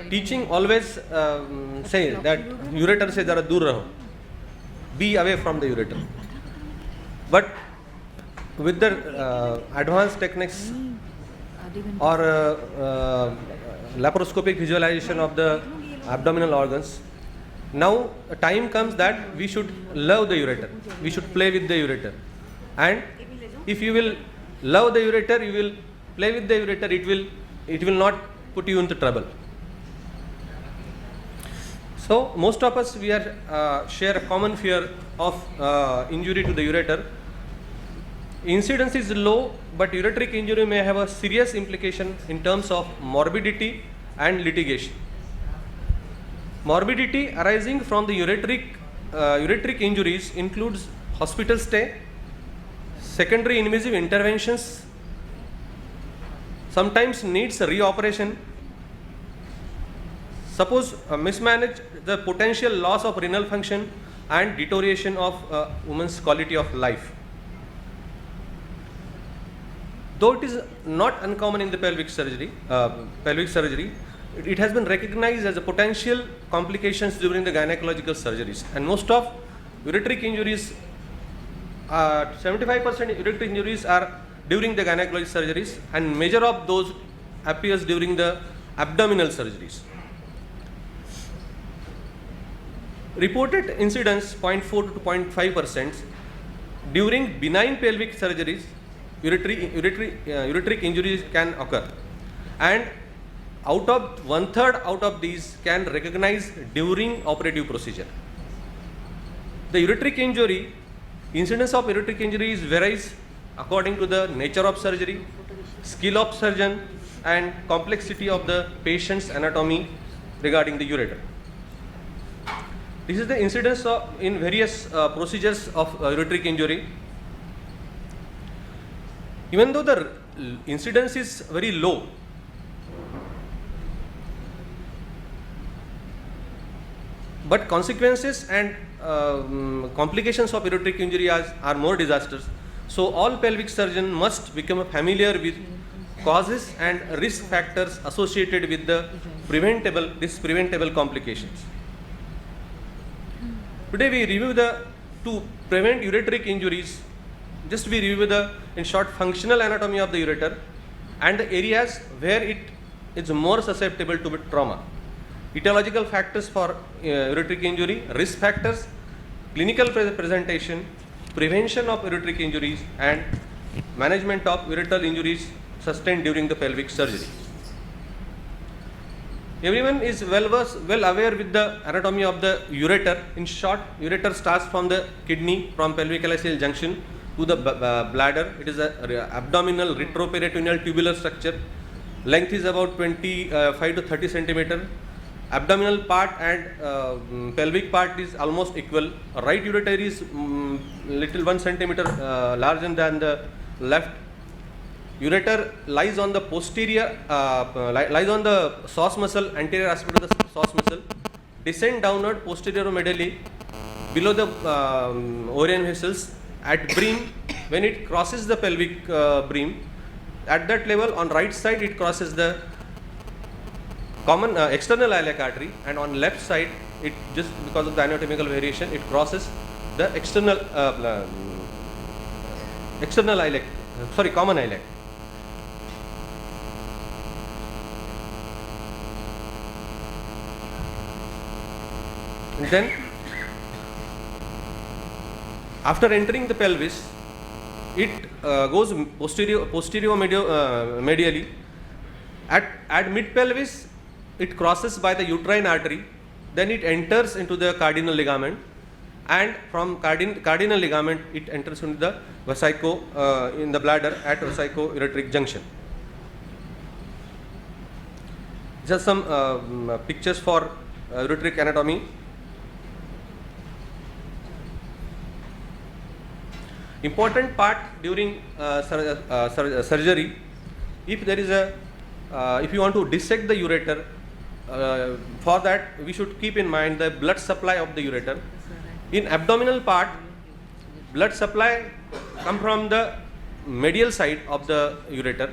teaching always say that ureter se jara dur raho, be away from the ureter. But with the advanced techniques or laparoscopic visualization of the abdominal organs, now a time comes that we should love the ureter, we should play with the ureter. And if you will love the ureter, you will play with the ureter, it will not put you into trouble. So most of us, we are share a common fear of injury to the ureter. Incidence is low, but ureteric injury may have a serious implication in terms of morbidity and litigation. Morbidity arising from the ureteric injuries includes hospital stay, secondary invasive interventions, sometimes needs a reoperation. Suppose mismanage the potential loss of renal function and deterioration of woman's quality of life. Though it is not uncommon in the pelvic surgery, it has been recognized as a potential complications during the gynecological surgeries. And most of ureteric injuries, 75% ureteric injuries are during the gynecological surgeries, and major of those appears during the abdominal surgeries. Reported incidence 0.4 to 0.5%. During benign pelvic surgeries, ureteric injuries can occur, and out of 1/3 out of these can recognize during operative procedure. The ureteric injury, incidence of ureteric injuries varies according to the nature of surgery, skill of surgeon, and complexity of the patient's anatomy regarding the ureter. This is the incidence in various procedures of ureteric injury. Even though the incidence is very low, but consequences and complications of ureteric injury are more disastrous. So all pelvic surgeons must become familiar with causes and risk factors associated with the preventable complications. Today we review to prevent ureteric injuries. Just we review in short functional anatomy of the ureter and the areas where it is more susceptible to trauma. Etiological factors for ureteric injury, risk factors, clinical presentation, prevention of ureteric injuries, and management of ureteral injuries sustained during the pelvic surgery. Everyone is well aware with the anatomy of the ureter. In short, ureter starts from the kidney, from pelvic LCL junction to the bladder. It is a abdominal retroperitoneal tubular structure. Length is about 25 to 30 centimeter. Abdominal part and pelvic part is almost equal. Right ureter is little 1 centimeter larger than the left. Ureter lies on the posterior, lies on the psoas muscle, anterior aspect of the psoas muscle. Descend downward posterior-medially below the ovarian vessels at brim. When it crosses the pelvic brim, at that level on right side it crosses the common external iliac artery, and on left side it, just because of the anatomical variation, it crosses the common iliac. And then after entering the pelvis, it goes medially. At mid pelvis, it crosses by the uterine artery, then it enters into the cardinal ligament, and from cardinal ligament it enters into the vesico in the bladder at vesico-ureteric junction. Just some pictures for ureteric anatomy. Important part during surgery, if there is if you want to dissect the ureter, for that we should keep in mind the blood supply of the ureter. In abdominal part, blood supply come from the medial side of the ureter,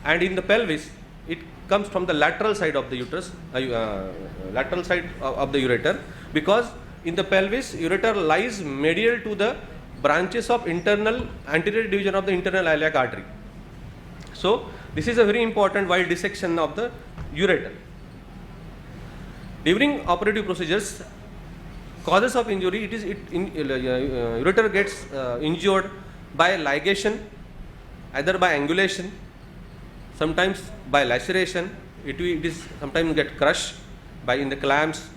and in the pelvis it comes from the lateral side of the uterus, lateral side of the ureter, because in the pelvis, ureter lies medial to the branches of anterior division of the internal iliac artery. So this is a very important while dissection of the ureter. During operative procedures, causes of injury, ureter gets injured by ligation, either by angulation, sometimes by laceration. It is sometimes get crushed by in the clamps,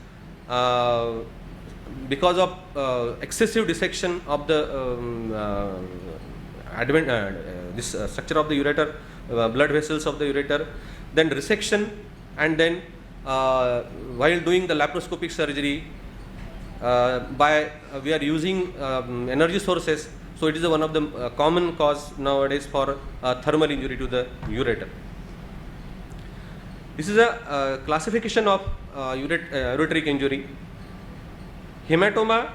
because of excessive dissection of the this structure of the ureter, blood vessels of the ureter, then resection, and then while doing the laparoscopic surgery, we are using energy sources. So it is one of the common cause nowadays for thermal injury to the ureter. This is a classification of ureteric injury. Hematoma,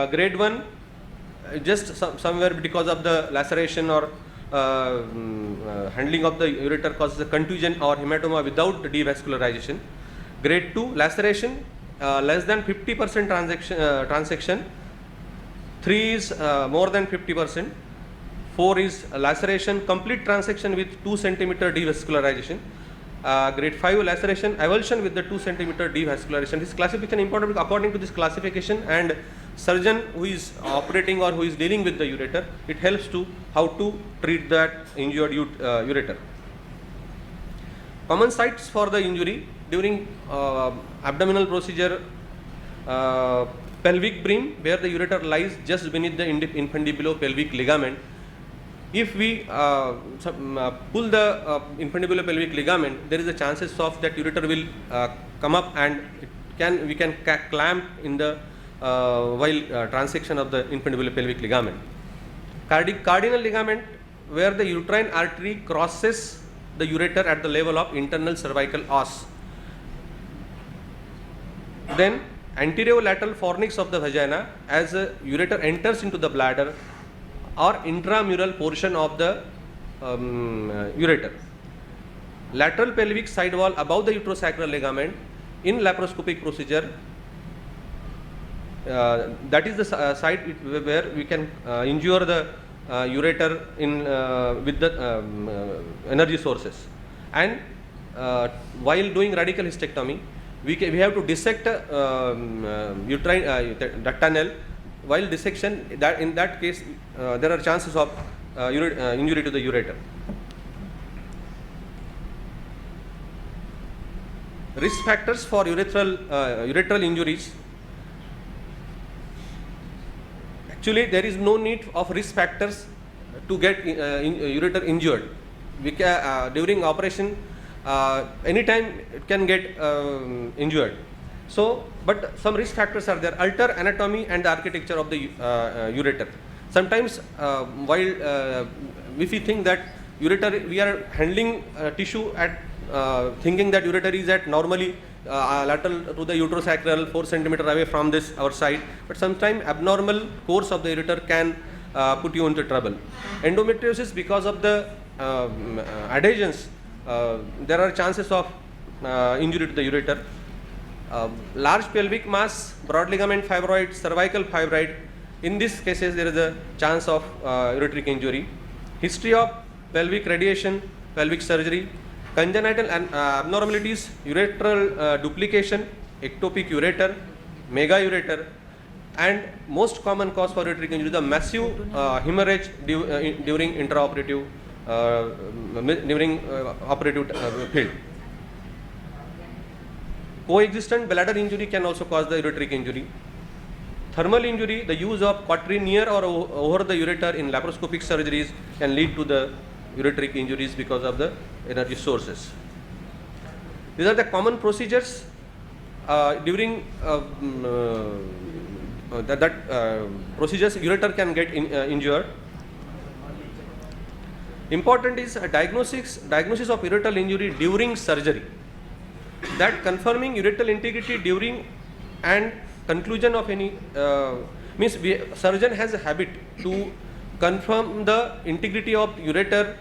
grade 1, just somewhere because of the laceration or handling of the ureter causes a contusion or hematoma without devascularization. Grade 2, laceration, less than 50% transection. 3 is more than 50%. 4 is laceration, complete transection with 2 centimeter devascularization. Grade 5, laceration, avulsion with the 2 centimeter devascularization. This classification is important because according to this classification, and surgeon who is operating or who is dealing with the ureter, it helps to how to treat that injured ureter. Common sites for the injury during abdominal procedure, pelvic brim, where the ureter lies just beneath the infundibulopelvic ligament. If we pull the infundibulopelvic ligament, there is a chances of that ureter will come up, and we can clamp in the while transection of the infundibulopelvic ligament. Cardinal ligament, where the uterine artery crosses the ureter at the level of internal cervical os. Then anterolateral fornix of the vagina, as a ureter enters into the bladder, or intramural portion of the ureter. Lateral pelvic side wall above the uterosacral ligament in laparoscopic procedure, that is the site where we can injure the ureter with the energy sources. And while doing radical hysterectomy, we have to dissect uterine the tunnel. While dissection, in that case, there are chances of injury to the ureter. Risk factors for ureteral injuries. Actually, there is no need of risk factors to get ureter injured. During operation, anytime it can get injured. So, but some risk factors are there. Alter anatomy and the architecture of the ureter. Sometimes while if we think that ureter, we are handling tissue at thinking that ureter is at normally lateral to the uterosacral 4 centimeter away from this our side, but sometimes abnormal course of the ureter can put you into trouble. Endometriosis, because of the adhesions, there are chances of injury to the ureter. Large pelvic mass, broad ligament fibroid, cervical fibroid, in these cases there is a chance of ureteric injury. History of pelvic radiation, pelvic surgery, congenital abnormalities, ureteral duplication, ectopic ureter, megaureter, and most common cause for ureteric injury, the massive hemorrhage during intraoperative operative field. Coexistent bladder injury can also cause the ureteric injury. Thermal injury, the use of cautery near or over the ureter in laparoscopic surgeries can lead to the ureteric injuries because of the energy sources. These are the common procedures during procedures ureter can get injured. Important is diagnosis of ureteral injury during surgery. That confirming ureteral integrity during and conclusion of any means surgeon has a habit to confirm the integrity of ureter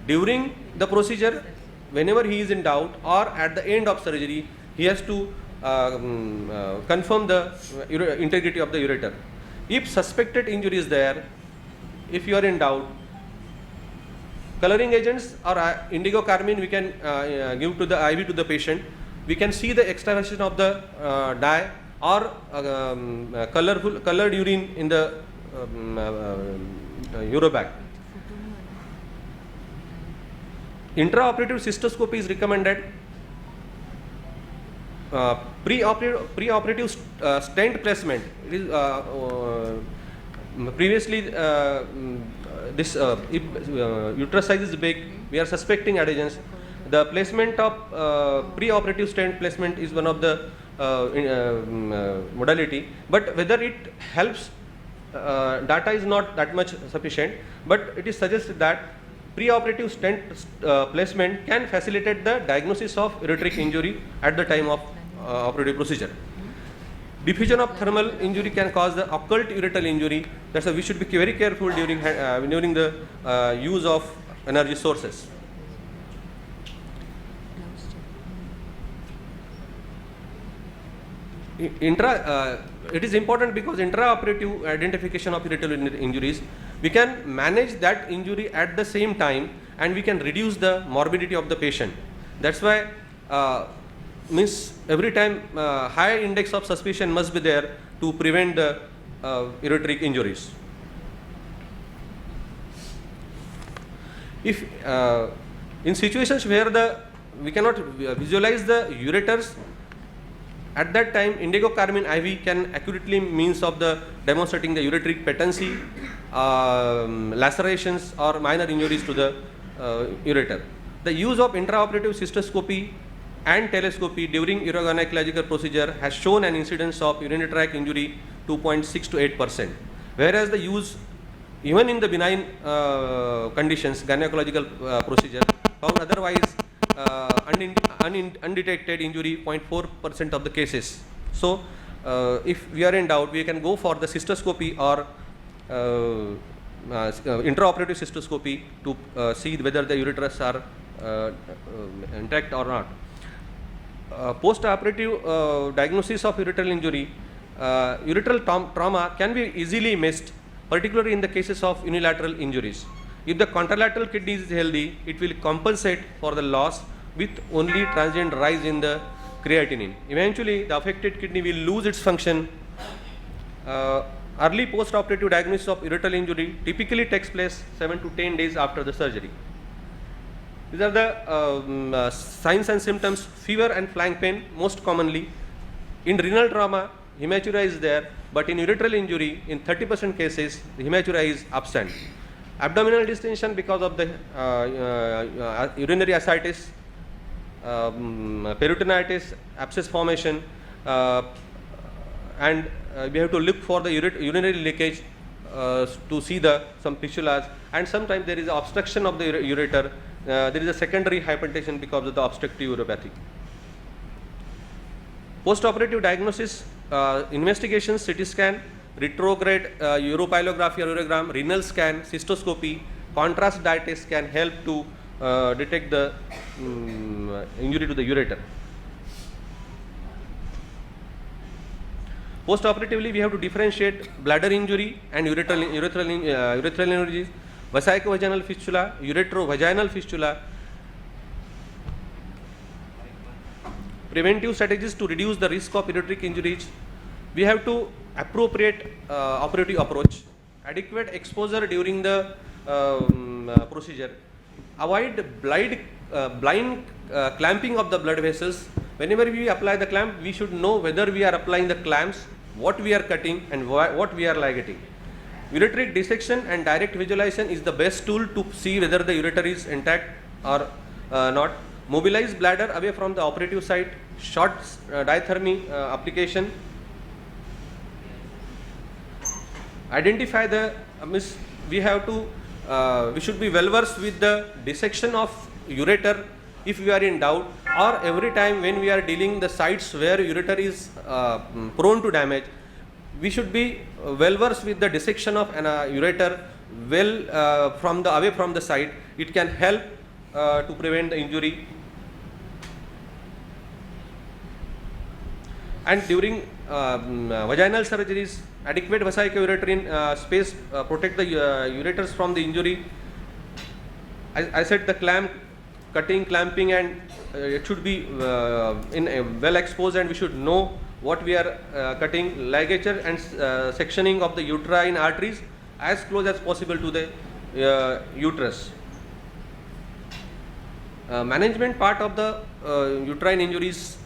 during the procedure whenever he is in doubt or at the end of surgery, he has to confirm the integrity of the ureter. If suspected injury is there, if you are in doubt, coloring agents or indigo carmine we can give to the IV to the patient. We can see the extravasation of the dye or colored urine in the urobag. Intraoperative cystoscopy is recommended. Preoperative stent placement. It is previously this if uterus size is big, we are suspecting adhesions. The placement of preoperative stent placement is one of the modality, but whether it helps, data is not that much sufficient, but it is suggested that preoperative stent placement can facilitate the diagnosis of ureteric injury at the time of operative procedure. Diffusion of thermal injury can cause the occult ureteral injury. That's why we should be very careful during the use of energy sources. It is important because intraoperative identification of ureteral injuries, we can manage that injury at the same time and we can reduce the morbidity of the patient. That's why every time high index of suspicion must be there to prevent the ureteric injuries. If in situations where we cannot visualize the ureters, at that time indigo carmine IV can accurately means of the demonstrating the ureteric patency, lacerations or minor injuries to the ureter. The use of intraoperative cystoscopy and telescopy during urogynecological procedure has shown an incidence of urinary tract injury 2.6 to 8%, whereas the use even in the benign conditions, gynecological procedure, found otherwise undetected injury 0.4% of the cases. So, if we are in doubt, we can go for the cystoscopy or intraoperative cystoscopy to see whether the ureters are intact or not. Post-operative diagnosis of ureteral injury, ureteral trauma can be easily missed, particularly in the cases of unilateral injuries. If the contralateral kidney is healthy, it will compensate for the loss with only transient rise in the creatinine. Eventually, the affected kidney will lose its function. Early post-operative diagnosis of ureteral injury typically takes place 7 to 10 days after the surgery. These are the signs and symptoms: fever and flank pain most commonly. In renal trauma, hematuria is there, but in ureteral injury, in 30% cases, the hematuria is absent. Abdominal distension because of the urinary ascites, peritonitis, abscess formation, and we have to look for the urinary leakage to see some fistulas, and sometimes there is obstruction of the ureter. There is a secondary hypertension because of the obstructive uropathy. Post-operative diagnosis, investigations, CT scan, retrograde uropylography or urogram, renal scan, cystoscopy, contrast dye test can help to detect the injury to the ureter. Post-operatively, we have to differentiate bladder injury and urethral injuries, vesicovaginal fistula, ureterovaginal fistula. Preventive strategies to reduce the risk of ureteric injuries. We have to appropriate operative approach, adequate exposure during the procedure, avoid blind clamping of the blood vessels. Whenever we apply the clamp, we should know whether we are applying the clamps, what we are cutting and what we are ligating. Ureteric dissection and direct visualization is the best tool to see whether the ureter is intact or not. Mobilize bladder away from the operative site, short diathermy application. Identify the we should be well versed with the dissection of ureter if we are in doubt, or every time when we are dealing the sites where ureter is prone to damage, we should be well versed with the dissection of an ureter away from the site. It can help to prevent the injury And during vaginal surgeries, adequate vesico-ureterine space protect the ureters from the injury. I said the cutting, clamping, and it should be well exposed, and we should know what we are cutting. Ligature and sectioning of the uterine arteries as close as possible to the uterus. Management part of the uterine injuries,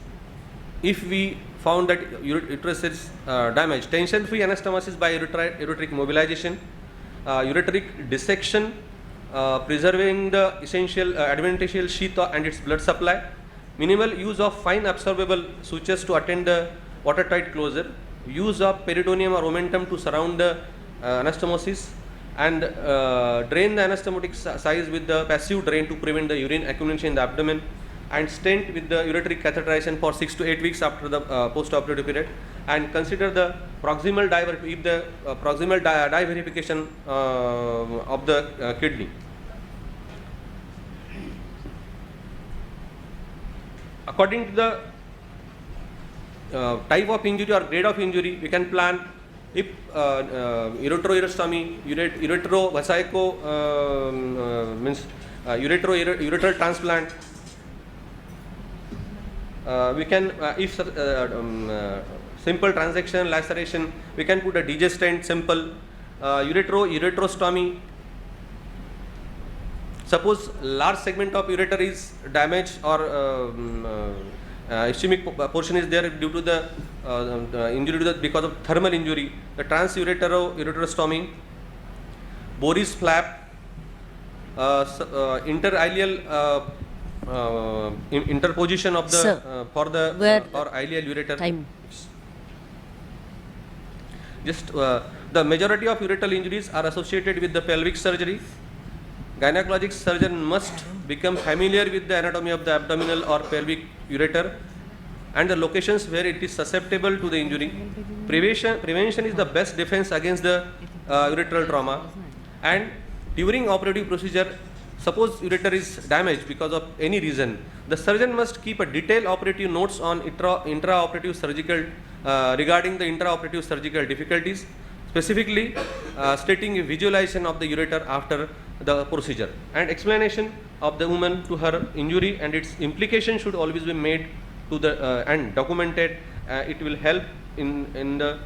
if we found that uterus is damaged, tension-free anastomosis by ureteric mobilization, ureteric dissection, preserving the essential adventitial sheath and its blood supply, minimal use of fine absorbable sutures to attend the watertight closure, use of peritoneum or omentum to surround the anastomosis, and drain the anastomotic size with the passive drain to prevent the urine accumulation in the abdomen, and stent with the ureteric catheterization for 6 to 8 weeks after the post-operative period, and consider the proximal if the proximal diverification of the kidney. According to the type of injury or grade of injury, we can plan if ureterourestomy, uretero-vesico means ureteral transplant. We can, if simple transaction laceration, we can put a DJ stent, simple ureterostomy. Suppose large segment of ureter is damaged or ischemic portion is there due to the injury because of thermal injury, the transureterostomy, Boris flap, interileal interposition of the for the or ileal ureter. Time. Just the majority of ureteral injuries are associated with the pelvic surgery. Gynecologic surgeon must become familiar with the anatomy of the abdominal or pelvic ureter and the locations where it is susceptible to the injury. Prevention is the best defense against the ureteral trauma. And during operative procedure, suppose ureter is damaged because of any reason, the surgeon must keep a detailed operative notes on intraoperative surgical regarding the intraoperative surgical difficulties, specifically stating a visualization of the ureter after the procedure and explanation of the woman to her injury and its implication should always be made to the and documented. It will help in the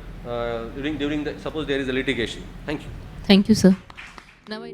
during the suppose there is a litigation. Thank you. Thank you, sir. Now I